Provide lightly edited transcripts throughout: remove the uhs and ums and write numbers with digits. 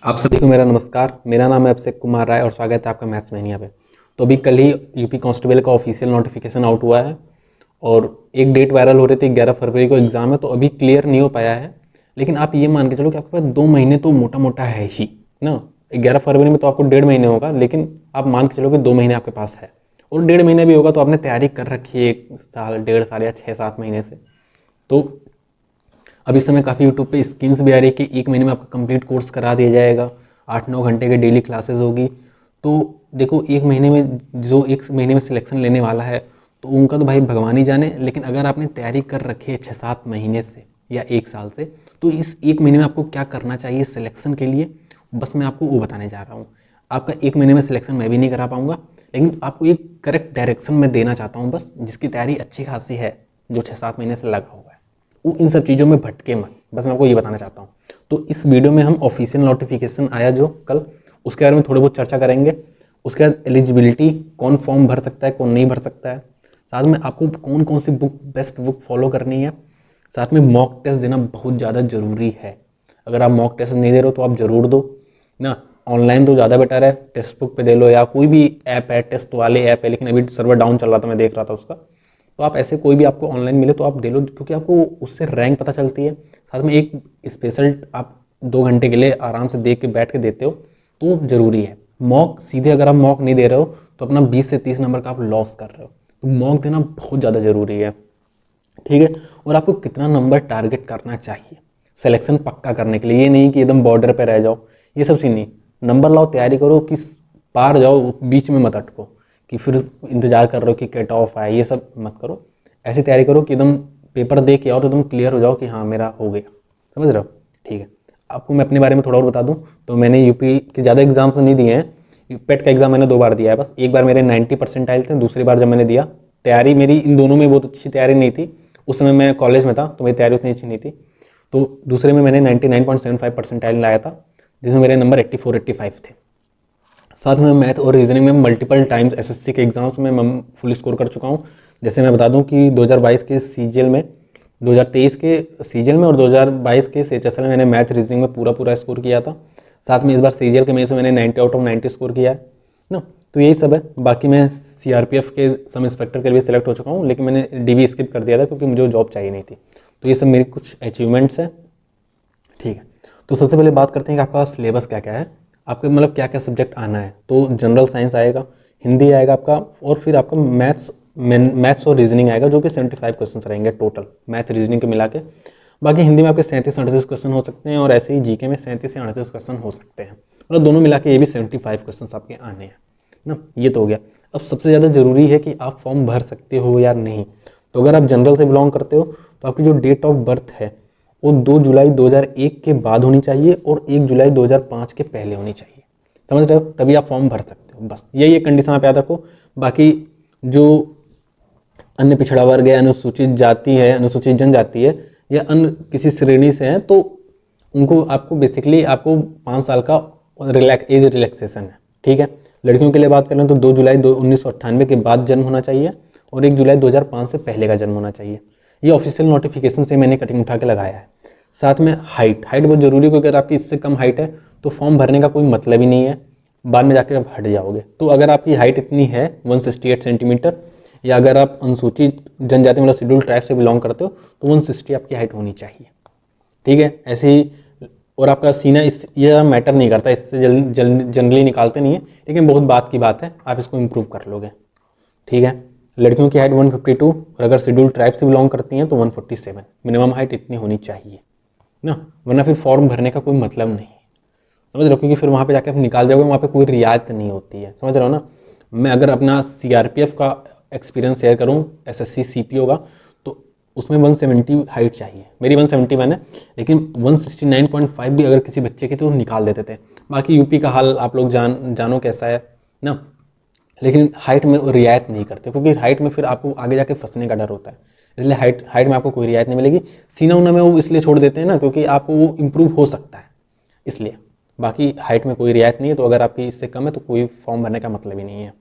आप सभी को मेरा नमस्कार। मेरा नाम है अभिषेक कुमार राय और स्वागत है आपका मैथ्स मैनिया पे। तो अभी कल ही यूपी कांस्टेबल का ऑफिशियल नोटिफिकेशन आउट हुआ है और एक डेट वायरल हो रही थी, 11 फरवरी को एग्जाम है, तो अभी क्लियर नहीं हो पाया है। लेकिन आप ये मान के चलो कि आपके पास 2 महीने तो मोटा मोटा है ही ना। 11 फरवरी में तो आपको 1.5 महीने होगा, लेकिन आप मान के चलो कि 2 महीने आपके पास है, और 1.5 महीने भी होगा तो आपने तैयारी कर रखी है 1 साल 1.5 साल या 6-7 महीने से। तो अब इस समय काफ़ी यूट्यूब पे स्कीम्स भी आ रही है कि 1 महीने में आपका कंप्लीट कोर्स करा दिया जाएगा, 8-9 घंटे की डेली क्लासेस होगी। तो देखो, 1 महीने में जो 1 महीने में सिलेक्शन लेने वाला है तो उनका तो भाई भगवान ही जाने, लेकिन अगर आपने तैयारी कर रखी है 6-7 महीने से या 1 साल से, तो इस 1 महीने में आपको क्या करना चाहिए सिलेक्शन के लिए, बस मैं आपको वो बताने जा रहा हूँ। आपका 1 महीने में सिलेक्शन मैं भी नहीं करा पाऊंगा, लेकिन आपको एक करेक्ट डायरेक्शन में देना चाहता हूँ, बस जिसकी तैयारी अच्छी खासी है, जो 6-7 महीने से लगा हुआ है, वो इन सब चीज़ों में भटके मत, बस मैं आपको ये बताना चाहता हूँ। तो इस वीडियो में हम ऑफिशियल नोटिफिकेशन आया जो कल, उसके बारे में थोड़ी बहुत चर्चा करेंगे। उसके बाद एलिजिबिलिटी, कौन फॉर्म भर सकता है कौन नहीं भर सकता है, साथ में आपको कौन कौन सी बुक बेस्ट बुक फॉलो करनी है, साथ में मॉक टेस्ट देना बहुत ज़्यादा ज़रूरी है। अगर आप मॉक टेस्ट नहीं दे रहे हो तो आप ज़रूर दो ना। ऑनलाइन तो ज़्यादा बेटर है, टेक्स्ट बुक पे दे लो या कोई भी ऐप है, टेस्ट वाले ऐप है, लेकिन अभी सर्वर डाउन चल रहा था, मैं देख रहा था उसका। तो आप ऐसे कोई भी आपको ऑनलाइन मिले तो आप दे लो, क्योंकि आपको उससे रैंक पता चलती है। साथ में एक स्पेशल आप 2 घंटे के लिए आराम से देख के बैठ के देते हो तो ज़रूरी है। मॉक सीधे अगर आप मॉक नहीं दे रहे हो तो अपना 20 से 30 नंबर का आप लॉस कर रहे हो, तो मॉक देना बहुत ज़्यादा ज़रूरी है। ठीक है। और आपको कितना नंबर टारगेट करना चाहिए सिलेक्शन पक्का करने के लिए, ये नहीं कि एकदम बॉर्डर पे रह जाओ, ये सब सीन नहीं। नंबर लाओ, तैयारी करो कि पार जाओ, बीच में मत अटको कि फिर इंतजार कर रहे हो कि कट ऑफ आए, ये सब मत करो। ऐसी तैयारी करो कि एकदम पेपर दे के आओ तो एकदम क्लियर हो जाओ कि हाँ मेरा हो गया। समझ रहे हो? ठीक है। आपको मैं अपने बारे में थोड़ा और बता दूं तो मैंने यूपी के ज़्यादा एग्जाम्स नहीं दिए हैं। पेट का एग्जाम मैंने 2 बार दिया है बस। एक बार मेरे 90% थे, दूसरी बार जब मैंने दिया, तैयारी मेरी इन दोनों में बहुत अच्छी तैयारी नहीं थी। उस समय मैं कॉलेज में था तो मेरी तैयारी उतनी अच्छी नहीं थी। तो दूसरे में मैंने 99.75 परसेंटाइल लाया था, जिसमें मेरे नंबर 84-85 थे। साथ में मैथ और रीजनिंग में मल्टीपल टाइम्स एसएससी के एग्जाम्स में मैं फुल स्कोर कर चुका हूँ। जैसे मैं बता दूं कि 2022 के सीजीएल में, 2023 के सीजीएल में और 2022 के सीएचएसएल में मैंने मैथ रीजनिंग में पूरा पूरा स्कोर किया था। साथ में इस बार सीजीएल के में से मैंने 90 आउट ऑफ 90 स्कोर किया है ना। तो यही सब है। बाकी मैं सीआरपीएफ के सब इंस्पेक्टर के लिए सिलेक्ट हो चुका हूँ, लेकिन मैंने डीबी स्किप कर दिया था क्योंकि मुझे जॉब चाहिए नहीं थी। तो ये सब मेरी कुछ अचीवमेंट्स है। ठीक है। तो सबसे पहले बात करते हैं कि आपका सिलेबस क्या क्या है, आपके मतलब क्या क्या सब्जेक्ट आना है। तो जनरल साइंस आएगा, हिंदी आएगा आपका, और फिर आपका मैथ्स और रीजनिंग आएगा, जो कि 75 क्वेश्चन रहेंगे टोटल मैथ रीजनिंग के मिला के। बाकी हिंदी में आपके 37-38 क्वेश्चन हो सकते हैं, और ऐसे ही जीके में 37 से 38 क्वेश्चन हो सकते हैं। मतलब दोनों मिला के ये भी 75 क्वेश्चन आपके आने हैं ना। ये तो हो गया। अब सबसे ज़्यादा जरूरी है कि आप फॉर्म भर सकते हो या नहीं। तो अगर आप जनरल से बिलोंग करते हो तो आपकी जो डेट ऑफ बर्थ है वो 2 जुलाई 2001 के बाद होनी चाहिए और 1 जुलाई 2005 के पहले होनी चाहिए। समझ रहे हो? तभी आप फॉर्म भर सकते हो। बस यही एक कंडीशन आप याद रखो। बाकी जो अन्य पिछड़ा वर्ग है, अनुसूचित जाति है, अनुसूचित जनजाति है, या अन्य किसी श्रेणी से है, तो उनको आपको बेसिकली आपको 5 साल का एज रिलैक्सेशन है। ठीक है। लड़कियों के लिए बात करें तो 2 जुलाई 1998 के बाद जन्म होना चाहिए और 1 जुलाई 2005 से पहले का जन्म होना चाहिए। ये ऑफिशियल नोटिफिकेशन से मैंने कटिंग उठा के लगाया है। साथ में हाइट बहुत जरूरी है, क्योंकि अगर आपकी इससे कम हाइट है तो फॉर्म भरने का कोई मतलब ही नहीं है, बाद में जाकर आप हट जाओगे। तो अगर आपकी हाइट इतनी है 168 सेंटीमीटर, या अगर आप अनुसूचित जनजाति मतलब शेड्यूल ट्राइब से बिलोंग करते हो तो 160 आपकी हाइट होनी चाहिए। ठीक है। ऐसे ही, और आपका सीना इस ये मैटर नहीं करता, इससे जनरली निकालते नहीं है, लेकिन बहुत बात की बात है, आप इसको इम्प्रूव कर लोगे। ठीक है। लड़कियों की हाइट 152, और अगर शेड्यूल ट्राइब से बिलोंग करती हैं तो 147। मिनिमम हाइट इतनी होनी चाहिए ना, वरना फिर फॉर्म भरने का कोई मतलब नहीं है। समझ रहे हो? क्योंकि फिर वहाँ पे जाके आप निकाल जाओगे, वहाँ पे कोई रियायत नहीं होती है। समझ रहे हो ना? मैं अगर अपना सीआरपीएफ का एक्सपीरियंस शेयर करूँ, एसएससी सीपीओ का, तो उसमें 170 हाइट चाहिए। मेरी 171 है, लेकिन 169.5 भी अगर किसी बच्चे की तो निकाल देते थे। बाकी यूपी का हाल आप लोग जानो कैसा है ना। लेकिन हाइट में रियायत नहीं करते, क्योंकि हाइट में फिर आपको आगे जाके फंसने का डर होता है, इसलिए हाइट में आपको कोई रियायत नहीं मिलेगी। सीना उना में वो इसलिए छोड़ देते हैं ना, क्योंकि आपको वो इम्प्रूव हो सकता है, इसलिए। बाकी हाइट में कोई रियायत नहीं है, तो अगर आपकी इससे कम है तो कोई फॉर्म भरने का मतलब ही नहीं है।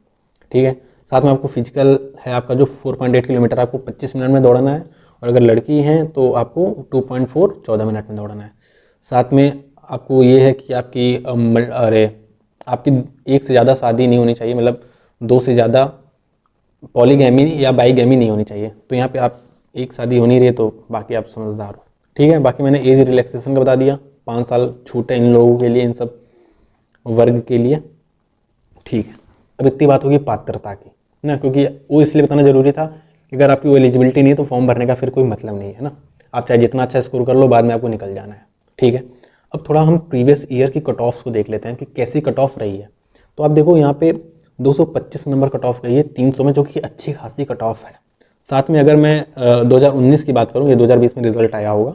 ठीक है। साथ में आपको फिजिकल है आपका जो 4.8 किलोमीटर आपको 25 मिनट में दौड़ना है, और अगर लड़की हैं तो आपको 2.4 14 मिनट में दौड़ना है। साथ में आपको ये है कि आपकी अरे आपकी एक से ज़्यादा शादी नहीं होनी चाहिए, मतलब दो से ज़्यादा पॉलीगैमी या बाईगैमी नहीं होनी चाहिए। तो यहाँ पे आप एक शादी हो नहीं रही है, तो बाकी आप समझदार हो। ठीक है, बाकी मैंने एज रिलैक्सेशन का बता दिया, 5 साल छूट है इन लोगों के लिए, इन सब वर्ग के लिए। ठीक है, अब इतनी बात होगी पात्रता की ना, क्योंकि वो इसलिए बताना जरूरी था कि अगर आपकी वो एलिजिबिलिटी नहीं है तो फॉर्म भरने का फिर कोई मतलब नहीं है ना। आप चाहे जितना अच्छा स्कोर कर लो, बाद में आपको निकल जाना है। ठीक है, अब थोड़ा हम प्रीवियस ईयर की कट ऑफ को देख लेते हैं कि कैसी कट ऑफ रही है। तो आप देखो यहाँ पे 225 नंबर कट ऑफ गई है 300 में, जो कि अच्छी खासी कट ऑफ है। साथ में अगर मैं 2019 की बात करूँ, ये 2020 में रिजल्ट आया होगा,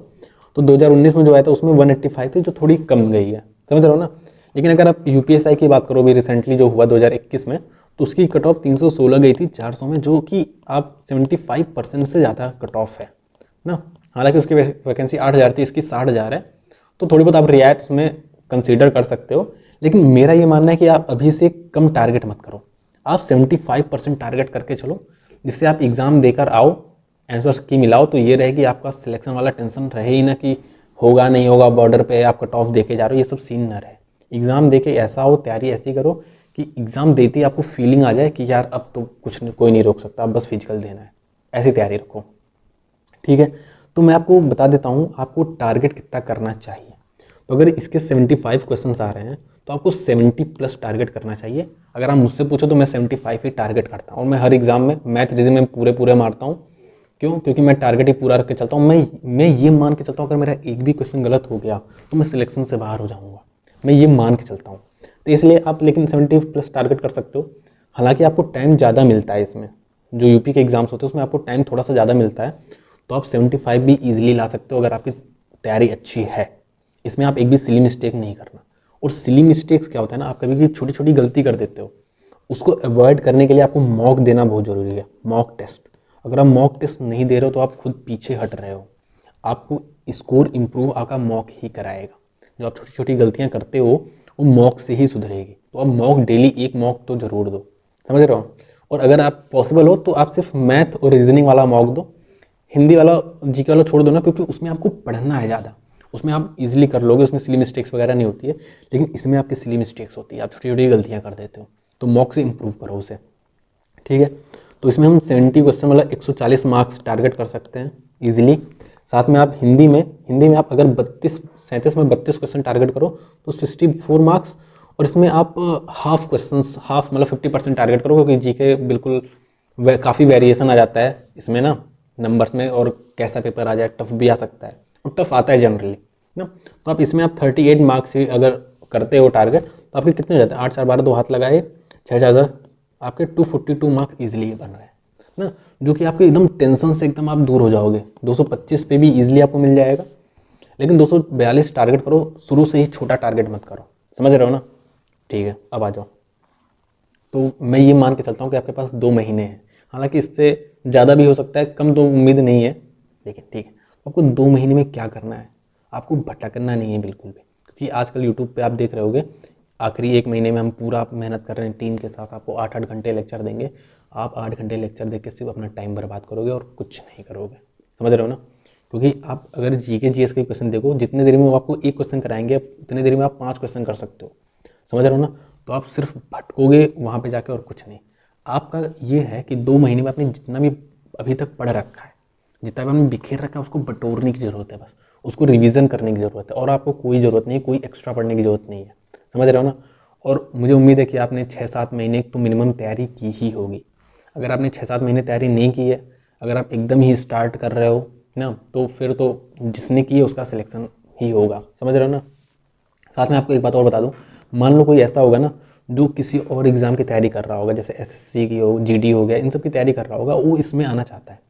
तो 2019 में जो आया था उसमें 185 थी, जो थोड़ी कम गई है, समझ रहे हो ना। लेकिन अगर आप यूपीएसआई की बात करो, भी रिसेंटली जो हुआ 2021 में, तो उसकी कट ऑफ 316 गई थी 400 में, जो कि आप 75% से ज़्यादा कट ऑफ है ना। हालांकि उसकी वैकेंसी 8000 थी, इसकी 60,000 है, तो थोड़ी बहुत आप रियायत उसमें कंसीडर कर सकते हो। लेकिन मेरा ये मानना है कि आप अभी से कम टारगेट मत करो, आप 75% टारगेट करके चलो, जिससे आप एग्ज़ाम देकर आओ, आंसर्स की मिलाओ, तो ये रहेगी आपका सिलेक्शन वाला टेंशन रहे ही ना कि होगा नहीं होगा, बॉर्डर पे आप कट ऑफ देके जा रहे हो, ये सब सीन ना रहे। एग्ज़ाम देके ऐसा हो, तैयारी ऐसी करो कि एग्ज़ाम देते ही आपको फीलिंग आ जाए कि यार अब तो कुछ नहीं, कोई नहीं रोक सकता, अब बस फिजिकल देना है, ऐसी तैयारी रखो। ठीक है, तो मैं आपको बता देता हूँ आपको टारगेट कितना करना चाहिए। तो अगर इसके 75 क्वेश्चंस आ रहे हैं, तो आपको 70 प्लस टारगेट करना चाहिए। अगर आप मुझसे पूछो तो मैं 75 ही टारगेट करता हूँ, और मैं हर एग्जाम में मैथ रीजनिंग में पूरे पूरे मारता हूँ। क्यों? क्योंकि मैं टारगेट ही पूरा रख के चलता हूँ। मैं ये मान के चलता हूँ, अगर मेरा एक भी क्वेश्चन गलत हो गया तो मैं सिलेक्शन से बाहर हो जाऊंगा, मैं ये मान के चलता हूँ। तो इसलिए आप लेकिन 70 प्लस टारगेट कर सकते हो। हालांकि आपको टाइम ज़्यादा मिलता है इसमें, जो यूपी के एग्जाम्स होते हैं उसमें आपको टाइम थोड़ा सा ज़्यादा मिलता है, तो आप 75 भी ईजिली ला सकते हो अगर आपकी तैयारी अच्छी है। इसमें आप एक भी सिली मिस्टेक नहीं करना। और सिली मिस्टेक्स क्या होता है ना, आप कभी भी छोटी छोटी गलती कर देते हो, उसको अवॉइड करने के लिए आपको मॉक देना बहुत जरूरी है, मॉक टेस्ट। अगर आप मॉक टेस्ट नहीं दे रहे हो तो आप खुद पीछे हट रहे हो। आपको स्कोर इंप्रूव आपका मॉक ही कराएगा। जो आप छोटी छोटी गलतियां करते हो वो मॉक से ही सुधरेगी। तो आप मॉक डेली एक मॉक तो जरूर दो, समझ रहे हो। और अगर आप पॉसिबल हो तो आप सिर्फ मैथ और रीजनिंग वाला मॉक दो, हिंदी वाला जीके वाला छोड़ दो ना, क्योंकि उसमें आपको पढ़ना है ज़्यादा। उसमें आप इजीली कर लोगे, उसमें सिली मिस्टेक्स वगैरह नहीं होती है, लेकिन इसमें आपकी सिली मिस्टेक्स होती है, आप छोटी छोटी गलतियां कर देते हो, तो मॉक से इंप्रूव करो उसे। ठीक है, तो इसमें हम 70 क्वेश्चन मतलब 140 मार्क्स टारगेट कर सकते हैं इजीली। साथ में आप हिंदी में आप अगर 37 में 32 क्वेश्चन टारगेट करो तो 64 मार्क्स। और इसमें आप हाफ क्वेश्चन, हाफ मतलब 50% टारगेट करो, क्योंकि जीके बिल्कुल काफ़ी वेरिएशन आ जाता है इसमें ना नंबर्स में, और कैसा पेपर आ जाए, टफ भी आ सकता है, और टफ आता है जनरली ना। तो आप इसमें आप 38 मार्क्स ही अगर करते हो टारगेट, तो आपके कितने हो जाते हैं, 8 4 12 दो हाथ लगाए, 6 आपके 242 मार्क्स इजीली बन रहे हैं ना, जो कि आपके एकदम टेंशन से एकदम आप दूर हो जाओगे। 225 पे भी इजीली आपको मिल जाएगा, लेकिन 242 टारगेट करो, शुरू से ही छोटा टारगेट मत करो, समझ रहे हो ना। ठीक है, अब आ जाओ। तो मैं ये मान के चलता हूँ कि आपके पास 2 महीने हैं, हालांकि इससे ज़्यादा भी हो सकता है, कम तो उम्मीद नहीं है, लेकिन ठीक है। तो आपको 2 महीने में क्या करना है, आपको भटकना नहीं है बिल्कुल भी, क्योंकि आजकल यूट्यूब पे आप देख रहे होगे, आखिरी 1 महीने में हम पूरा मेहनत कर रहे हैं टीम के साथ, आपको 8 8 घंटे लेक्चर देंगे। आप 8 घंटे लेक्चर देख के सिर्फ अपना टाइम बर्बाद करोगे और कुछ नहीं करोगे, समझ रहे हो ना। क्योंकि आप अगर जीके जीएस के क्वेश्चन देखो, जितने देर में वो आपको एक क्वेश्चन कराएंगे, उतनी देर में आप 5 क्वेश्चन कर सकते हो, समझ रहे हो ना। तो आप सिर्फ भटकोगे वहाँ पे जाके और कुछ नहीं। आपका ये है कि 2 महीने में आपने जितना भी अभी तक पढ़ रखा है, जितना भी आपने बिखेर रखा है, उसको बटोरने की जरूरत है, बस उसको रिवीजन करने की जरूरत है, और आपको कोई जरूरत नहीं, कोई एक्स्ट्रा पढ़ने की जरूरत नहीं है, समझ रहे हो ना। और मुझे उम्मीद है कि आपने 6 7 महीने तो मिनिमम तैयारी की ही होगी। अगर आपने 6 7 महीने तैयारी नहीं की है, अगर आप एकदम ही स्टार्ट कर रहे हो ना, तो फिर तो जिसने की है उसका सिलेक्शन ही होगा, समझ रहे हो ना। साथ में आपको एक बात और बता दूं, मान लो कोई ऐसा होगा ना जो किसी और एग्जाम की तैयारी कर रहा होगा, जैसे एसएससी की हो, जीडी हो गया, इन सब की तैयारी कर रहा होगा, वो इसमें आना चाहता है।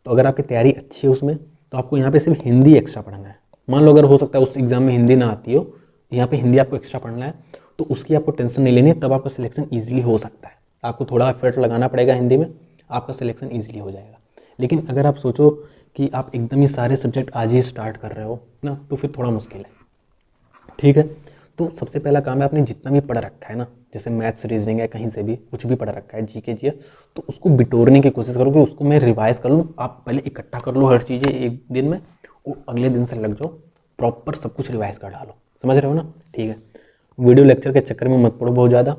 तो अगर आपकी तैयारी अच्छी है उसमें, तो आपको यहाँ पे सिर्फ हिंदी एक्स्ट्रा पढ़ना है। मान लो अगर हो सकता है उस एग्जाम में हिंदी ना आती हो, यहाँ पे हिंदी आपको एक्स्ट्रा पढ़ना है, तो उसकी आपको टेंशन नहीं लेनी है, तब आपका सिलेक्शन ईजिली हो सकता है। आपको थोड़ा एफर्ट लगाना पड़ेगा हिंदी में, आपका सिलेक्शन ईजिली हो जाएगा। लेकिन अगर आप सोचो कि आप एकदम ही सारे सब्जेक्ट आज ही स्टार्ट कर रहे हो ना, तो फिर थोड़ा मुश्किल है। ठीक है, तो सबसे पहला काम है, आपने जितना भी पढ़ रखा है ना, जैसे मैथ्स रीजनिंग है, कहीं से भी कुछ भी पढ़ रखा है, जीके जी है, तो उसको बिटोरने की कोशिश करो कि उसको मैं रिवाइज कर लूँ। आप पहले इकट्ठा कर लो हर चीज़ें एक दिन में, और अगले दिन से लग जाओ प्रॉपर सब कुछ रिवाइज कर डालो, समझ रहे हो ना। ठीक है, वीडियो लेक्चर के चक्कर में मत पढ़ो बहुत ज़्यादा,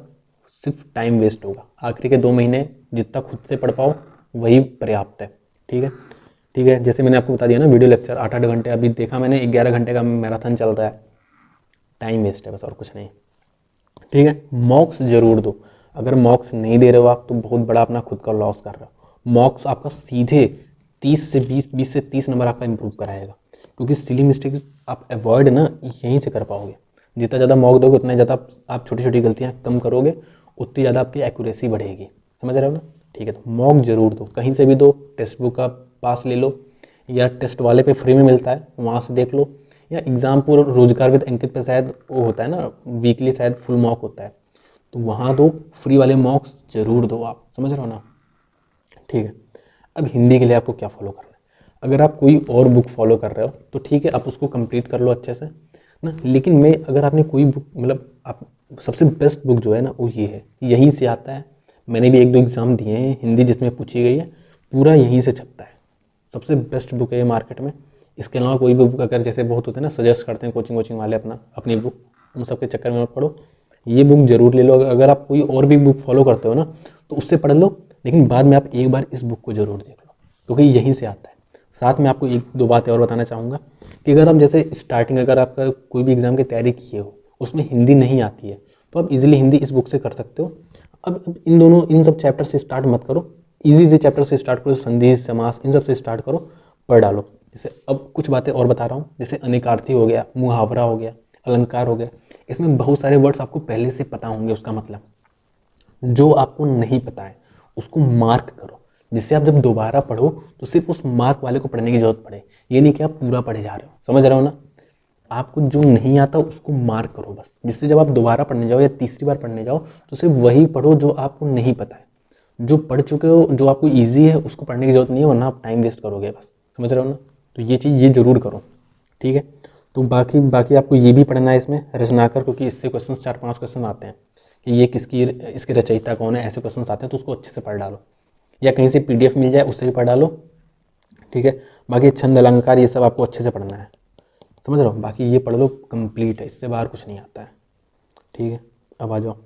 सिर्फ टाइम वेस्ट होगा। आखिरी के 2 महीने जितना खुद से पढ़ पाओ वही पर्याप्त है। ठीक है, ठीक है, जैसे मैंने आपको बता दिया ना, वीडियो लेक्चर 8-8 घंटे, अभी देखा मैंने 11 घंटे का मैराथन चल रहा है, टाइम वेस्ट है बस और कुछ नहीं। ठीक है, मॉक्स जरूर दो। अगर मॉक्स नहीं दे रहे हो आप तो बहुत बड़ा अपना खुद का लॉस कर रहे हो। मॉक्स आपका सीधे 30 से 20 से 30 नंबर आपका इंप्रूव कराएगा, क्योंकि सिली मिस्टेक आप अवॉइड ना यहीं से कर पाओगे। जितना ज़्यादा मॉक दोगे उतना ज़्यादा आप छोटी छोटी गलतियाँ कम करोगे, उतनी ज़्यादा आपकी एक्यूरेसी बढ़ेगी, समझ रहे हो ना। ठीक है, तो मॉक जरूर दो, कहीं से भी दो, टेक्स्ट बुक का पास ले लो या टेस्ट वाले पे फ्री में मिलता है वहाँ से देख लो, या एग्जाम पूरा रोजगार विद अंकित पे शायद वो होता है ना, वीकली शायद फुल मॉक होता है, तो वहाँ दो, फ्री वाले मॉक्स जरूर दो आप, समझ रहे हो ना। ठीक है, अब हिंदी के लिए आपको क्या फॉलो करना है। अगर आप कोई और बुक फॉलो कर रहे हो तो ठीक है, आप उसको कंप्लीट कर लो अच्छे से ना, लेकिन मैं अगर आपने कोई बुक मतलब आप सबसे बेस्ट बुक जो है ना वो ये है, यहीं से आता है। मैंने भी 1-2 एग्जाम दिए हैं हिंदी जिसमें पूछी गई है, पूरा यहीं से छपता है। सबसे बेस्ट बुक है ये मार्केट में। इसके अलावा कोई भी बुक अगर जैसे बहुत होते हैं ना सजेस्ट करते हैं कोचिंग वोचिंग वाले अपना अपनी बुक, उन सब के चक्कर में मत पढ़ो, ये बुक जरूर ले लो। अगर आप कोई और भी बुक फॉलो करते हो ना तो उससे पढ़ लो, लेकिन बाद में आप एक बार इस बुक को जरूर देख लो, क्योंकि यहीं से आता है। साथ में आपको 1-2 बातें और बताना चाहूँगा कि अगर आप जैसे स्टार्टिंग अगर आपका कोई भी एग्जाम की तैयारी किए हो, उसमें हिंदी नहीं आती है, तो आप इजीली हिंदी इस बुक से कर सकते हो। अब इन सब चैप्टर से स्टार्ट मत करो, इजी चैप्टर से स्टार्ट करो, संधि समास इन सब से स्टार्ट करो, पढ़ डालो। जैसे अब कुछ बातें और बता रहा हूँ, जैसे अनेकार्थी हो गया, मुहावरा हो गया, अलंकार हो गया, इसमें बहुत सारे वर्ड्स आपको पहले से पता होंगे उसका मतलब। जो आपको नहीं पता है उसको मार्क करो, जिससे आप जब दोबारा पढ़ो तो सिर्फ उस मार्क वाले को पढ़ने की जरूरत पड़े, ये नहीं कि आप पूरा पढ़े जा रहे हो, समझ रहे हो ना। आपको जो नहीं आता उसको मार्क करो बस, जिससे जब आप दोबारा पढ़ने जाओ या तीसरी बार पढ़ने जाओ तो सिर्फ वही पढ़ो जो आपको नहीं पता है। जो पढ़ चुके हो, जो आपको ईजी है, उसको पढ़ने की जरूरत नहीं है, वरना आप टाइम वेस्ट करोगे बस, समझ रहे हो ना। तो ये चीज़ ये जरूर करो। ठीक है, तो बाकी बाकी आपको ये भी पढ़ना है इसमें रचनाकर, क्योंकि इससे क्वेश्चन 4-5 क्वेश्चन आते हैं कि ये किसकी इसके रचयिता कौन है, ऐसे क्वेश्चन आते हैं, तो उसको अच्छे से पढ़ डालो, या कहीं से पीडीएफ मिल जाए उससे भी पढ़ डालो। ठीक है, बाकी छंद अलंकार ये सब आपको अच्छे से पढ़ना है, समझ रहे हो। बाकी ये पढ़ लो, कंप्लीट है, इससे बाहर कुछ नहीं आता है। ठीक है, अब आ जाओ,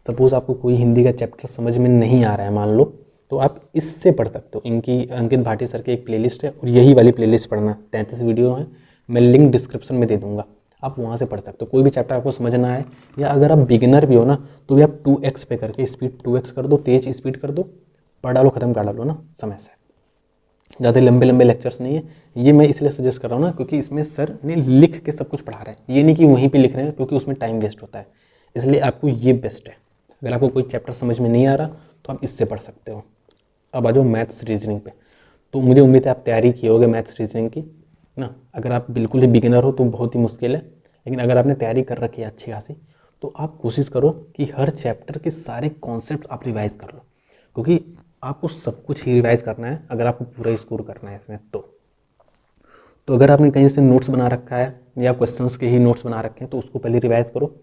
सपोज आपको कोई हिंदी का चैप्टर समझ में नहीं आ रहा है मान लो, तो आप इससे पढ़ सकते हो। इनकी अंकित भाटी सर की एक प्लेलिस्ट है और यही वाली प्लेलिस्ट पढ़ना, 33 वीडियो है, मैं लिंक डिस्क्रिप्शन में दे दूंगा, आप वहाँ से पढ़ सकते हो। कोई भी चैप्टर आपको समझ ना आए, या अगर आप बिगिनर भी हो ना तो भी आप 2x पे करके स्पीड 2x कर दो, तेज स्पीड कर दो, पढ़ डालो, खत्म कर डालो ना समय से। ज़्यादा लंबे लंबे लेक्चर्स नहीं है, ये मैं इसलिए सजेस्ट कर रहा हूँ ना क्योंकि इसमें सर ने लिख के सब कुछ पढ़ा रहे हैं, ये नहीं कि वहीं पे लिख रहे हैं, क्योंकि उसमें टाइम वेस्ट होता है, इसलिए आपको ये बेस्ट है। अगर आपको कोई चैप्टर समझ में नहीं आ रहा तो आप इससे पढ़ सकते हो। अब आ जाओ मैथ्स रीजनिंग पे, तो मुझे उम्मीद है आप तैयारी किए होगे मैथ्स रीजनिंग की ना। अगर आप बिल्कुल ही बिगिनर हो तो बहुत ही मुश्किल है, लेकिन अगर आपने तैयारी कर रखी है अच्छी खासी तो आप कोशिश करो कि हर चैप्टर के सारे कॉन्सेप्ट आप रिवाइज कर लो, क्योंकि आपको सब कुछ ही रिवाइज करना है अगर आपको पूरा स्कोर करना है इसमें। तो अगर आपने कहीं से नोट्स बना रखा है या क्वेश्चंस के ही नोट्स बना रखे हैं तो उसको पहले रिवाइज करो,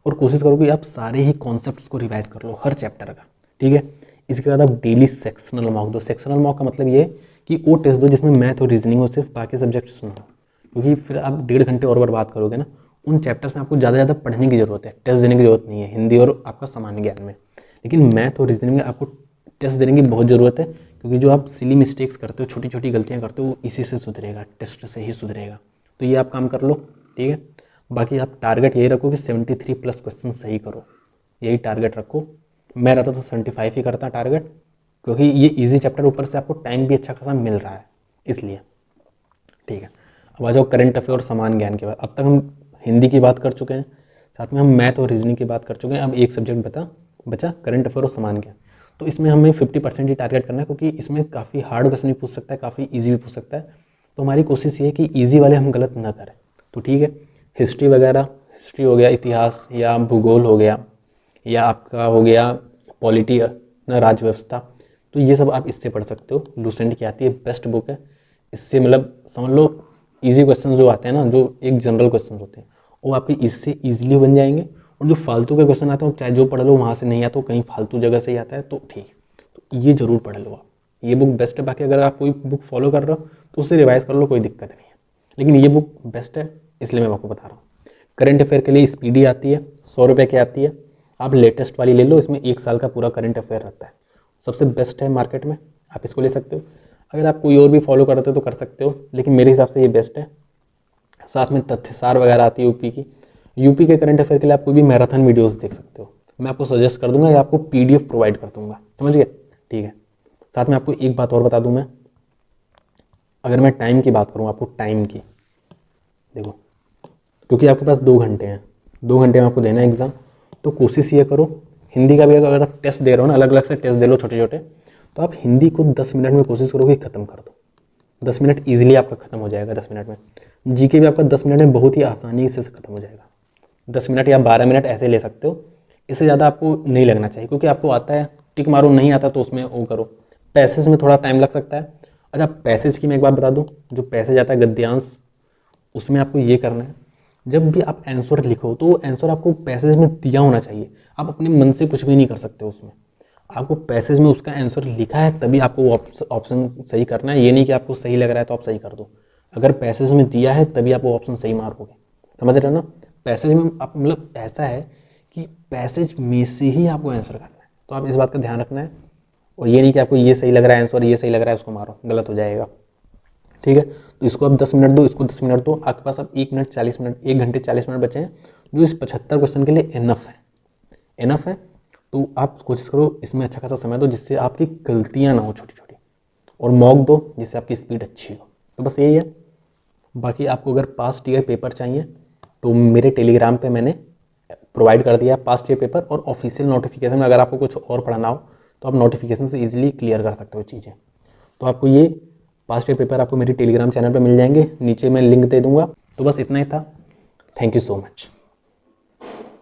और कोशिश करो कि आप सारे ही कॉन्सेप्ट्स को रिवाइज कर लो हर चैप्टर का। ठीक है, इसके बाद आप डेली सेक्शनल मॉक दो। सेक्शनल मॉक का मतलब ये है कि वो टेस्ट दो जिसमें मैथ और रीजनिंग हो, सिर्फ बाकी सब्जेक्ट्स ना हो, क्योंकि फिर आप 1.5 घंटे और बर्बाद करोगे ना। उन चैप्टर्स में आपको ज़्यादा पढ़ने की जरूरत है, टेस्ट देने की जरूरत नहीं है हिंदी और आपका सामान्य ज्ञान में, लेकिन मैथ और रीजनिंग में आपको टेस्ट देने की बहुत ज़रूरत है, क्योंकि जो आप सिली मिस्टेक्स करते हो, छोटी छोटी गलतियां करते हो, वो इसी से सुधरेगा, टेस्ट से ही सुधरेगा। तो ये आप काम कर लो। ठीक है, बाकी आप टारगेट यही रखो कि 73+ क्वेश्चन सही करो, यही टारगेट रखो। मैं रहता तो 75 ही करता टारगेट, क्योंकि ये इजी चैप्टर, ऊपर से आपको टाइम भी अच्छा खासा मिल रहा है इसलिए। ठीक है, अब आ जाओ करंट अफेयर और समान ज्ञान के बाद। अब तक हम हिंदी की बात कर चुके हैं, साथ में हम मैथ और रीजनिंग की बात कर चुके हैं, अब एक सब्जेक्ट बचा करंट अफेयर और समान ज्ञान। तो इसमें हमें 50% ही टारगेट करना है, क्योंकि इसमें काफ़ी हार्ड क्वेश्चन भी पूछ सकता है, काफ़ी ईजी भी पूछ सकता है। तो हमारी कोशिश ये है कि ईजी वाले हम गलत ना करें। तो ठीक है, हिस्ट्री वगैरह, हिस्ट्री हो गया, इतिहास या भूगोल हो गया, या आपका हो गया पॉलिटी ना, राज्य व्यवस्था, तो ये सब आप इससे पढ़ सकते हो। लूसेंट की आती है, बेस्ट बुक है। इससे मतलब समझ लो इजी क्वेश्चन जो आते हैं ना, जो एक जनरल क्वेश्चन होते हैं, वो आपके इससे इजीली बन जाएंगे, और जो फालतू के क्वेश्चन आते हैं चाहे जो पढ़ लो वहाँ से नहीं आता, कहीं फालतू जगह से ही आता है, तो ठीक, तो ये जरूर पढ़ लो आप, ये बुक बेस्ट है। बाकी अगर आप कोई बुक फॉलो कर रहे हो तो उससे रिवाइज कर लो, कोई दिक्कत नहीं है, लेकिन ये बुक बेस्ट है। इसलिए मैं आपको बता रहा हूँ। करंट अफेयर के लिए स्पीडी आती है, 100 रुपये की आती है, आप लेटेस्ट वाली ले लो, इसमें 1 साल का पूरा करंट अफेयर रहता है, सबसे बेस्ट है मार्केट में, आप इसको ले सकते हो। अगर आप कोई और भी फॉलो करते हो तो कर सकते हो, लेकिन मेरे हिसाब से ये बेस्ट है। साथ में तथ्यसार वगैरह आती है यूपी की। यूपी के करंट अफेयर के लिए आप कोई भी मैराथन वीडियोस देख सकते हो, मैं आपको सजेस्ट कर दूंगा या आपको पीडीएफ प्रोवाइड कर दूंगा, समझ गए? ठीक है। साथ में आपको एक बात और बता दूं मैं, अगर मैं टाइम की बात करूं, आपको टाइम की, देखो क्योंकि आपके पास 2 घंटे हैं, 2 घंटे में आपको देना है एग्जाम, तो कोशिश ये करो हिंदी का भी अगर आप टेस्ट दे रहे हो ना, अलग अलग से टेस्ट दे लो छोटे छोटे, तो आप हिंदी को 10 मिनट में कोशिश करो कि खत्म कर दो। 10 मिनट ईजिली आपका खत्म हो जाएगा 10 मिनट में। जीके भी आपका 10 मिनट में बहुत ही आसानी से खत्म हो जाएगा। 10 मिनट या 12 मिनट ऐसे ले सकते हो, इससे ज़्यादा आपको नहीं लगना चाहिए, क्योंकि आपको आता है, टिक मारो, नहीं आता तो उसमें वो करो। पैसेज में थोड़ा टाइम लग सकता है। अच्छा, पैसेज की मैं एक बात बता दूं, जो पैसेज आता है गद्यांश, उसमें आपको ये करना है, जब भी आप आंसर लिखो तो आंसर आपको पैसेज में दिया होना चाहिए, आप अपने मन से कुछ भी नहीं कर सकते उसमें, आपको पैसेज में उसका आंसर लिखा है तभी आपको वो ऑप्शन सही करना है। ये नहीं कि आपको सही लग रहा है तो आप सही कर दो, अगर पैसेज में दिया है तभी आप वो ऑप्शन सही मारोगे, समझ रहे हो ना? पैसेज में आप मतलब ऐसा है कि पैसेज में से ही आपको आंसर करना है, तो आप इस बात का ध्यान रखना है। और ये नहीं कि आपको ये सही लग रहा है आंसर, ये सही लग रहा है उसको मारो, गलत हो जाएगा। ठीक है, तो इसको आप 10 मिनट दो, इसको 10 मिनट दो, आपके पास अब 1 मिनट 40 मिनट, 1 घंटे 40 मिनट बचे हैं, जो इस 75 क्वेश्चन के लिए इनफ है, इनफ है। तो आप कोशिश करो इसमें अच्छा खासा समय दो, जिससे आपकी गलतियां ना हो छोटी छोटी, और मॉक दो जिससे आपकी स्पीड अच्छी हो। तो बस यही है। बाकी आपको अगर पास्ट ईयर पेपर चाहिए तो मेरे टेलीग्राम पे मैंने प्रोवाइड कर दिया पास्ट ईयर पेपर, और ऑफिशियल नोटिफिकेशन में अगर आपको कुछ और पढ़ना हो तो आप नोटिफिकेशन से इजीली क्लियर कर सकते हो चीज़ें। तो आपको ये पास्ट ईयर पेपर आपको मेरे टेलीग्राम चैनल पे मिल जाएंगे, नीचे मैं लिंक दे दूंगा। तो बस इतना ही था, थैंक यू सो मच।